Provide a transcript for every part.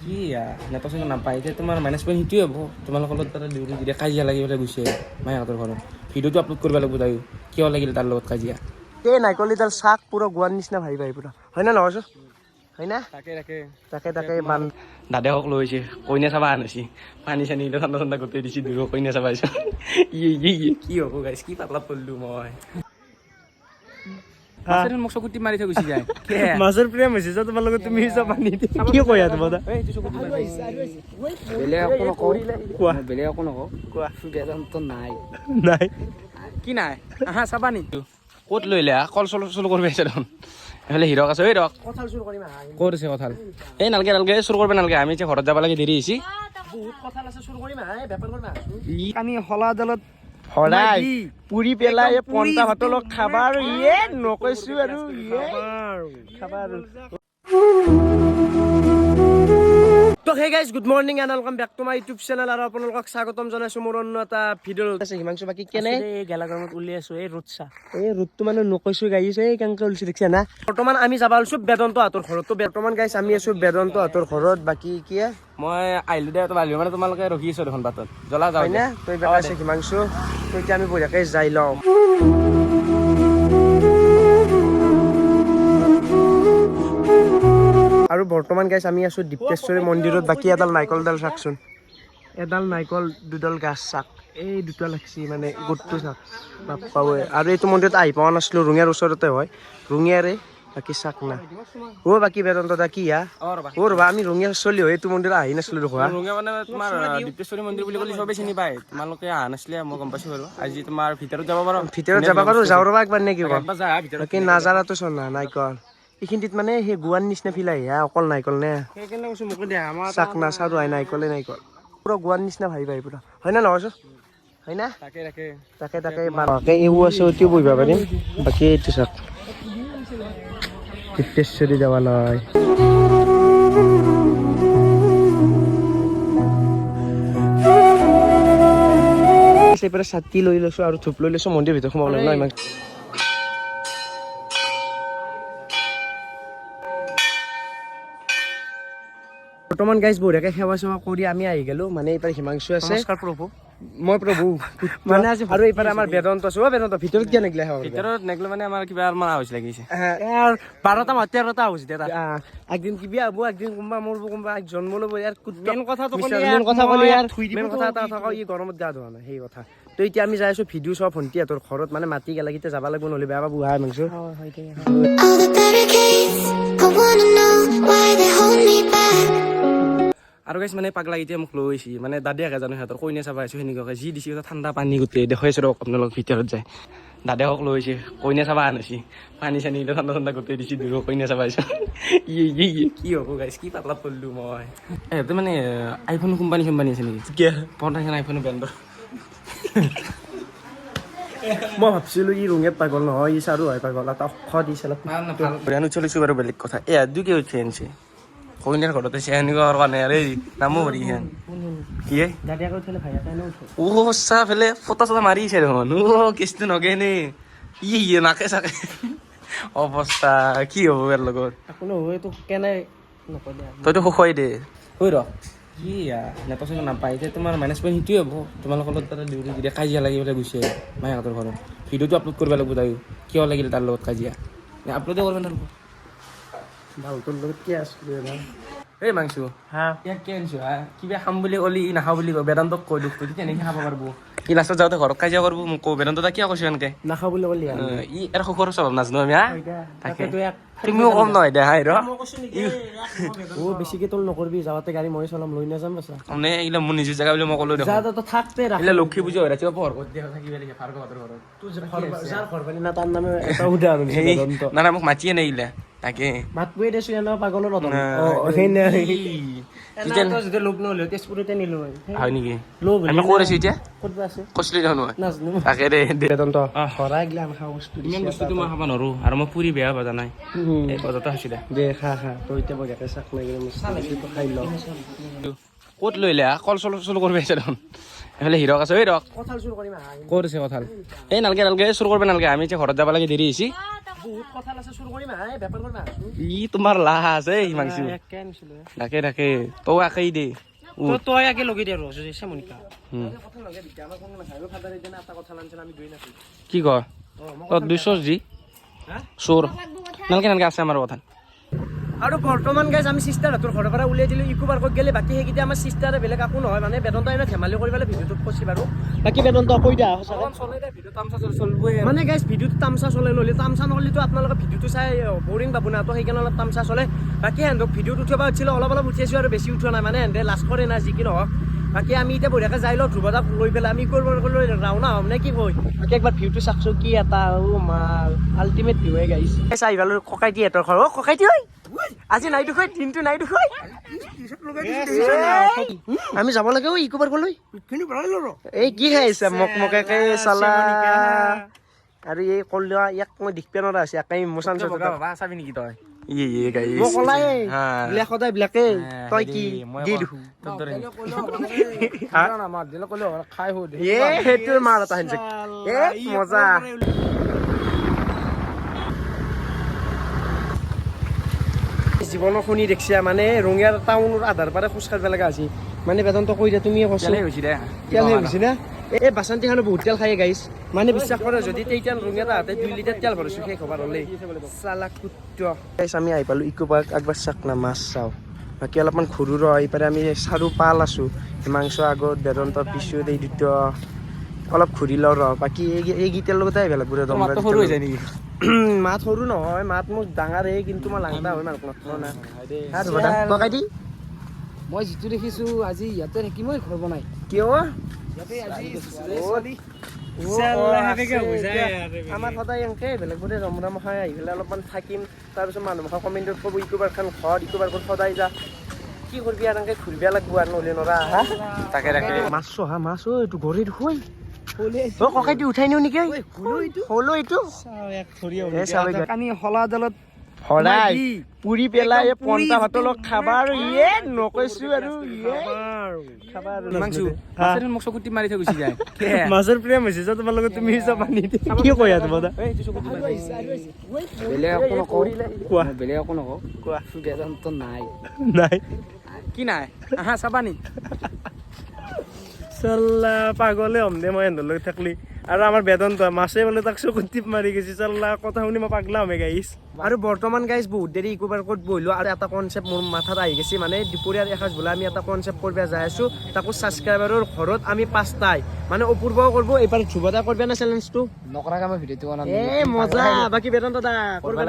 কি নেতা চেতা নাপায় এতিয়া তোমাৰ মাইনাছ পইণ্ট সেইটোৱে হ'ব তোমালোকৰ লগত তাতে ডিউটি যেতিয়া কাজিয়া লাগি পেলাই গুচি আহিব মাহঁতৰ ঘৰত ভিডিঅ'টো আপলোড কৰিব লাগিব তাইও কিয় লাগিল তাৰ লগত কাজিয়া এই নাৰিকলিডাল চাক পুৰা গোৱাৰ নিচিনা ভাবি পাই পুৰা হয় না নহয় হয় না তাকে বান দাদাহঁক লৈ আহিছে কইনা চাবা আনিছে পানী চানী ঠাণ্ডা ঠাণ্ডা গোটেই দিছে দুয়ো কইনা চাবা আহিছে কি হ'ব গাইছ কি পাতলা পল্লো মই মোক চকুটি মাৰি থৈ গুচি যায় মাছৰ প্ৰেম হৈছে যে তোমাৰ লগত তুমি পানী কি কয়া তোমাৰ বেলেগ একো নকওঁ কোৱা নাই নাই কি নাই আহা চাবা নি ক'ত লৈ লে কল চল কৰিব আহিছে দেখোন এইফালে হিৰক আছে ঐ ৰক কঁঠাল চুৰ কৰিম ক'ত আছে কঁঠাল এই নালগে চুৰ কৰিব নালাগে আমি এতিয়া ঘৰত যাব লাগে দেৰি হৈছে বহুত কঁঠাল আছে চুৰ কৰিম বেপাৰ কৰিম আমি হলাডালত পুৰি পেলাই পন্তা ভাতৰ লগত খাবা আৰু নকৈছো আৰু খাবা আৰু তো hey guys good morning and welcome back to my YouTube channel আৰু আপোনালোকক স্বাগতম জনাইছো মোৰ অন্য এটা ভিডিঅ' আছে হিমাংশু বাকী কেনে গেলা গৰমত উলিয়াই আছো এই ৰ'দটো মানে নকৈছো গাইছে এই কেনেকে উলিছে দেখিছা না বৰ্তমান আমি যাব ওলাইছো বেদন্ত হাতৰ ঘৰত তো বৰ্তমান গাইছ আমি আছো বেদন্ত হাতৰ ঘৰত বাকী কি মই আহিলো দে আহিলো মানে তোমালোকে ৰখি আছো দেখোন বাটত জ্বলা যাওঁ হয় না তই বেকা আছে হিমাংশু তো এতিয়া আমি বঢ়িয়াকে যাই লওঁ আৰু বৰ্তমান গাইছ আমি আছো দীপ্তেশ্বৰী মন্দিৰত বাকী এডাল নাৰিকলডাল চাকচোন এডাল নাৰিকল দুডাল গাছ চাক এই দুটা লাগছি মানে গোটটো চাক বাপ্পাৱে আৰু এইটো মন্দিৰত আহি পোৱা নাছিলো ৰঙিয়াৰ ওচৰতে হয় ৰঙিয়াৰে বাকী চাক না বাকী বেদন্ত দা কি ৰবা আমি ৰঙিয়া চলি হয় এইটো মন্দিৰত আহি নাছিলো ৰখা ৰঙিয়া মানে তোমাৰ দীপ্তেশ্বৰী মন্দিৰ বুলি ক'লে চবেই চিনি পায় তোমালোকে অহা নাছিলে মই গম পাইছো বাৰু আজি তোমাৰ ভিতৰত যাব পাৰো যাওঁ ৰবা একবাৰ নে কি বাকী নাজাৰাটো চোন না নাৰিকল এইখিনিত মানে সেই গোৱাৰ নিচিনা ফিল আহি অকল নাৰিকল নে সেইকাৰণে কৈছো মোকে দিয়া আমাৰ চাক না চাৰু আহি নাৰিকলে নাৰিকল পুৰা গোৱাৰ নিচিনা ভাবি পাই পুৰা হয় না নহয় হয় না তাকে এইবোৰ আছে অতিও বহিব পাৰিম বাকী এইটো চাক দীপ্তেশ্বৰী দেৱালয় ছাতি লৈ লৈছো আৰু ধূপ লৈ লৈছো মন্দিৰ ভিতৰত সোমাব লাগিব ইমান বৰ্তমান গাইজ বঢ়িয়াকে সেৱা চেৱা কৰি আমি আহি গলো মানে এইবাৰ হিমাংশু আছে প্ৰভু মই প্ৰভু মানে আজি আৰু এইফালে আমাৰ বেদন্ত আছে বেদন্ত ভিতৰত কিয় নেগলে ভিতৰত নেগলে মানে আমাৰ কিবা মাৰা হৈছে লাগিছে 12টা 13টা হৈছে একদিন কিবা হব একদিন কোনোবা মৰব কোনোবা জন্ম ল'ব ইয়াৰ মেইন কথা এটা ই গৰমত গা ধোৱা নাই সেই কথা তো এতিয়া আমি যাই আছো ভিডিঅ' চোৱা ভণ্টিহঁতৰ ঘৰত মানে মাটি গেলাগিতে যাব লাগিব নহ'লে বেয়া পাব বুঢ়া হিমাংশু আৰু গাইছ মানে পাগলা এতিয়া মোক লৈ আহিছে মানে দাদাকে জানো সিহঁতৰ কইনা চাবা আহিছো সেনেকুৱাকে যি দিছে ঠাণ্ডা পানী গোটেই দেখুৱাইছো ৰক আপোনালোক ভিতৰত যায় দাদাহঁক লৈ আহিছে কইনা চাবা আনিছে পানী চানী ঠাণ্ডা ঠাণ্ডা গোটেই দিছে দুয়ো কইনা চাবা আহিছো কি হ'ব গাইছ কি পাতলা পল্লো মই সিহঁতে মানে আইফোন কোম্পানী আছে নেকি পঞ্চাছ আইফোনৰ ব্ৰেণ্ডৰ মই ভাবছিলো ই ৰঙিয়াত পাগল নহয় ই চাৰু হয় পাগল এটা চলিছো বাৰু বেলেগ কথা দুই কি উঠি আনিছে কইনাৰ ঘৰতে এনেকুৱা কাৰণে আৰে নামো ভৰি কি চা ফেলে ফটা চটা মাৰিছে দেখোন কেছটো নগে নে নাকে চাকে অৱস্থা কি হ'ব ইয়াৰ লগত তইতো খুৱাই দে ঐ ৰ কি নেতা চেতা নাপায় এতিয়া তোমাৰ মাইনাছ পইণ্ট সেইটোৱে হ'ব তোমালোকৰ লগত তাতে ডিউটি যেতিয়া কাজিয়া লাগি পেলাই গুচি আহিব মাহঁতৰ ঘৰত ভিডিঅ'টো আপলোড কৰিব লাগিব তাইও কিয় লাগিল তাৰ লগত কাজিয়া আপলোডে কৰিব নালাগিব ভালটোৰ লগত কি আছিলো এই মাংসু ইয়াক কি আনিছো কিবা খাম বুলি ক'লি ই নাখাওঁ বুলি কয় বেদান্তক কৈ দুখ তেতিয়া এনেকৈ খাব পাৰিব ই লাষ্টত যাওঁতে ঘৰত কাজিয়া কৰিব মোক কওঁ বেদান্ত কিয় কৈছো এনেকৈ নাখাওঁ বুলি ক'লি ই এটা সুখৰ স্বভাৱ নাজানো আমি তাকে তুমিও কম নহয় দে হাই বেছিকে তোল নকৰিবি যাওঁতে গাড়ী মই চলাম লৈ নাযাম বাছা মানে এইবিলাক মোৰ নিজৰ জেগা বুলি মই ক'লো দেখোন থাকতে এইবিলাক লক্ষী পুজা হৈ ৰাতিপুৱা পোহৰ কৰি দিয়া থাকিব লাগে ভাৰ্গৱহঁতৰ ঘৰত না তাৰ নামে এটা উদাহৰণ না মোক মাতিয়ে নাহিলে তাকে মাতবোৱে দেছো এনে পাগলৰ লোক নহ'লে তেজপুৰতে নিলো হয় নেকি আমি ক'ত আছো এতিয়া ক'ত আছে কৈছিলি দেখোন মই নাজানো তাকে দে বেদান্ত শৰাই গিলা খাওঁ বস্তু ইমান বস্তুটো মই খাব নোৱাৰো আৰু মই পুৰি বেয়া ভজা নাই এই বজাৰতে খাইছিলে দে খা তই এতিয়া বঢ়িয়াকে চাক লাগিলে খাই ল ক'ত লৈ লে কল চল কৰিব আহিছে দেখোন এইফালে হিৰক আছে কঁঠাল চুৰ কৰিম ক'ত আছে কঁঠাল এই নালগে চুৰ কৰিব নালাগে আমি এতিয়া ঘৰত যাব লাগে দেৰি হৈছে বহুত কথা আছে চুৰ কৰিম আহে বেপাৰ কৰিম আছো ই তোমাৰ লাজ এই হিমাংশু একে আনিছিলো তাকে তৌ একেই দে তই আগে লগে দে ৰজ চেমনিকা হুম। কথা লগে দিতে আমাৰ কোনো নাখায় ফাদাৰ এদিন এটা কথা লাঞ্চন আমি দুই নাছিল কি কৰ তই 200 জি চোৰ নালকে আছে আমাৰ কথা আৰু বৰ্তমান গাইজ আমি চিষ্টাৰ হাতৰ ঘৰৰ পৰা উলিয়াই দিলোঁ ইকো পাৰ্কত গ'লে বাকী সেইকেইটা আমাৰ চিষ্টাৰে বেলেগ একো নহয় মানে বেদন্ত এনে ধেমালি কৰি পেলাই ভিডিঅ'টোত ফচি বাৰু বাকী বেদন্ত কৈ দিয়া মানে গাইজ ভিডিঅ'টো তামচা চলে নহ'লে তামচা নহ'লেতো আপোনালোকে ভিডিঅ'টো চাই বৰিং পাব না তো সেইকাৰণে অলপ তামচা চলে বাকী সিহঁতক ভিডিঅ'ত উঠিব উঠিলে অলপ উঠিছোঁ আৰু বেছি উঠোৱা নাই মানে সিহঁতে লাজ কৰে না যি কি নহওক বাকী আমি এতিয়া বঢ়িয়াকৈ যাই লওঁ ধ্ৰুৱদাক লৈ পেলাই আমি কৰিব লৈ ৰাওনা হ'ম নে কি কয় বাকী একবাৰ ভিউটো চাওকচোন কি এটা মাল আল্টিমেট ভিউ হে গাইছ চাই ভাল ককাইটি সিহঁতৰ ঘৰ ককাইটি ঐ আজি নাই দুখৈ দিনটো নাই দুখৈ আমি যাব লাগে ইকো পাৰ্কলৈ এই কি খাই আহিছে মকমকাকে চালা আৰু এই কলিয়া ইয়াক মই দেখি পেনৰ আছে একাই মোচান চাবি নেকি তই মই কলাই ব্লেক সদায় ব্লেকে তই কি দি দেখো সেইটো মাৰ এটা হেনছে মজা জীৱনৰ শুনি দেখিছা মানে ৰঙিয়াৰ টাউনৰ আধাৰ পাৰে খোজ কাঢ়িব লগা আছে মানে বেদন্ত কৈ দিয়া তুমিয়ে কৈছা তেল হৈছে না এই বাচান্তিখনে বহুত তেল খাই গাইছ মানে বিশ্বাস কৰে যদি তেইটান ৰঙিয়া তাহাঁতে 2 লিটাৰ তেল ভৰিছোঁ শেষ হ'বৰ হ'লে চালা কুত্ত গাইছ আমি আহি পালোঁ ইকো পাৰ্ক একবাৰ চাক না মাছ চাওঁ বাকী অলপমান ঘূৰো ৰ এইপাৰে আমি চাৰু পাল আছোঁ হিমাংশ আগত বেদন্ত পিছত এই দুটা অলপ ঘূৰি লওঁ ৰ বাকী এইকেইটাৰ লগতে আহিব লাগিব সৰু হৈ যায় নেকি মাত সৰু নহয় মাত মোৰ ডাঙৰে কিন্তু মই লাংটা হয় মানুহ ককাই দি মই যিটো দেখিছো আজি ইয়াতে থাকি মই ঘৰ বনাই কিয় আমাৰ সদায় এনেকৈ বেলেগ বোলে ৰমৰাম খাই আহি পেলাই অলপমান থাকিম তাৰপিছত মানুহমখা কমেণ্টত ক'ব ইকো পাৰ্কখন ঘৰ ইকো পাৰ্কত সদায় যা কি কৰিবি আৰু এনেকৈ ঘূৰিব লাগিব আৰু নহ'লে নৰা তাকে মাছ চহা মাছ ঐ এইটো ঘড়ী দেখুৱাই ককাই দি উঠাই নিও নেকি হলো এইটো আমি হলা দালত সদায় পুৰি পেলাই পন্তা ভাতৰ লগত খাবা আৰু ইয়ে নকৈছো আৰু মোক চকুত টিপ মাৰি থৈ গুচি যায় মাছৰ প্ৰেম হৈছে যে তোমাৰ লগত তুমি পানী কি কৈ আছা দাদা বেলেগ একো নকওঁ কোৱা বেলেগ একো নকওঁ কোৱা বেদান্ত নাই নাই কি নাই আহা চাবা নি চাল্লা পাগলে হ'ম দে মই এহেঁতৰ লগত থাকলি আৰু আমাৰ বেদন্ত মাছে বোলে তাক চকুত টিপ মাৰি গৈছে চাল্লা কথা শুনি মই পাগলা হ'মে গাইছ আৰু বৰ্তমান গাইছ বহুত দেৰি ইকো পাৰ্কত বহিলোঁ আৰু এটা কনচেপ্ট মোৰ মাথাত আহি গৈছে মানে দুপৰীয়াৰ এসাঁজ বোলে আমি এটা কনচেপ্ট কৰিব যাই আছোঁ তাকো ছাবস্ক্ৰাইবাৰৰ ঘৰত আমি 5টাই মানে অপূৰ্বও কৰিব এইবাৰ ধ্ৰুৱদা কৰিব না চেলেঞ্জটো নকৰাকে মই ভিডিঅ'টো বনাম মজা বাকী বেদন্ত দা কৰিব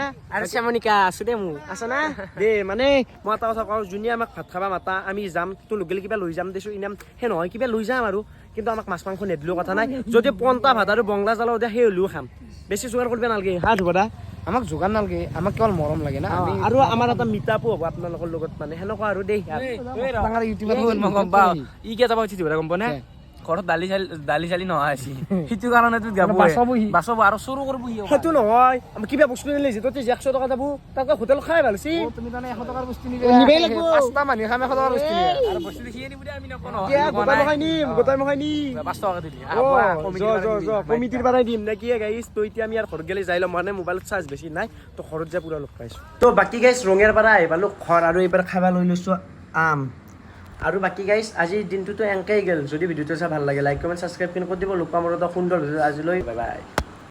না আৰু শ্যামনিকা আছো দে মোৰ আছে না দে মানে মই এটা কথা কওঁ যোনে আমাক ভাত খাবা মাতা আমি যাম তোৰ লগে কিবা লৈ যাম দেছো ইনাম সেই নহয় কিবা লৈ যাম আৰু কিন্তু আমাক মাছ মাংস নেদিলেও কথা নাই যদি পন্তা ভাত আৰু বংলা জালৰ দিয়া সেই হ'লেও খাম বেছি যোগাৰ কৰিব নালাগে হা ধ্ৰুৱদা আমাক যোগান নালাগে আমাক কেৱল মৰম লাগে না আৰু আমাৰ এটা মিটাপো হ'ব আপোনালোকৰ লগত মানে সেনেকুৱা আৰু দেই ডাঙৰ ইউটিউবাৰ মই গম পাওঁ ই কিয় যাব উঠি গম পোৱা নে ঘৰত দালি চালি নোহোৱা হৈছে সেইটো কাৰণে বাচব আৰু চুৰো কৰিব সেইটো নহয় কিবা বস্তু নিলে যিটো 100 টকা যাব তাকে হোটেল খাই ভাল চি তুমি তাৰমানে 100 টকাৰ বস্তু নিবই লাগিব 5টা মানুহে খাম 100 টকাৰ বস্তু আৰু বস্তু দেখি আনিব দে আমি নকওঁ গোটাই মখাই নিম 5 টকা দিলি কমিটিৰ পৰাই দিম নে কি গাইছ তো এতিয়া আমি আৰু ঘৰত গেলে যাই লম মানে মোবাইলত চাৰ্জ বেছি নাই তো ঘৰত যাই পুৰা লগ পাইছো তো বাকী গাইছ ৰঙিয়াৰ পৰা আহি পালো ঘৰ আৰু এইবাৰ খাবা লৈ লৈছো আম আৰু বাকী গাইছ আজিৰ দিনটোতো এনেকেই গ'ল যদি ভিডিঅ'টো চাই ভাল লাগে লাইক কমেণ্ট ছাবস্ক্ৰাইব কৰি দিব লগ পাম আৰু এটা সুন্দৰ ভিডিঅ' আজিলৈ বাই বাই